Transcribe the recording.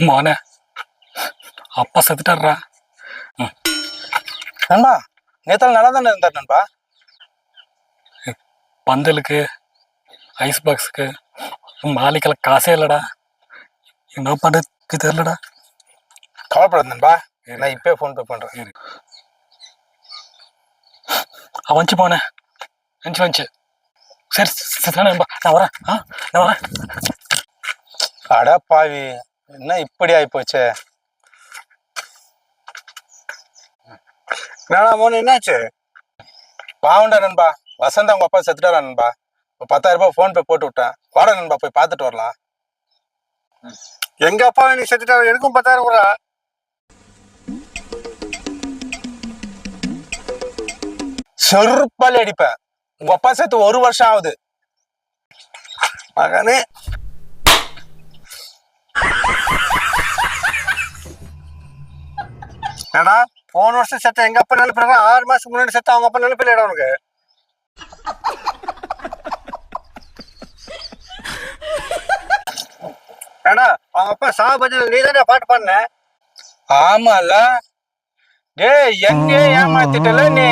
மோனே அப்பா செத்துட்டாரா. நண்பா நேத்தால நல்லா தானே இருந்தார் நண்பா. பந்தலுக்கு ஐஸ் பாக்ஸுக்கு மாலிக்கெல்லாம் காசே இல்லடா. என்ன பண்ணுறதுக்கு தெரியலடா. கவலைப்படாது நண்பா, நான் இப்பயே ஃபோன் பே பண்றேன். வந்துச்சு போனேன், வந்துச்சு. சரி சரி நண்பா, நான் வரேன். நான் வரேன். அடா பாவி, என்ன இப்படி ஆயிப்போச்சே. மோனு என்னாச்சு? பாவண்டா நண்பா, வசந்தா உங்க அப்பா செத்துட்டாரா நண்பா. 10,000 ரூபாய் ஃபோன் பே போட்டு விட்டேன். வாடா நண்பா போய் பார்த்துட்டு வரலாம். எங்க அப்பா நீ செத்துட்டாரு, எனக்கும் 10,000 கூட. செருப்பாலே அடிப்பேன். உங்க அப்பா சேர்த்து 1 வருஷம் ஆகுது மகனே. ஏடா போன வருஷம் செத்த எங்க அப்பா நினைப்பிட 6 மாசத்துக்கு முன்னாடி செத்த அவங்க அப்பா நினைப்பில்லைடா உனக்கு. ஏடா அவங்க அப்பா சாபத்தில் நீ தானே பாட்டு பாடின. ஆமால. டேய் எங்க ஏமாத்திட்டல நீ.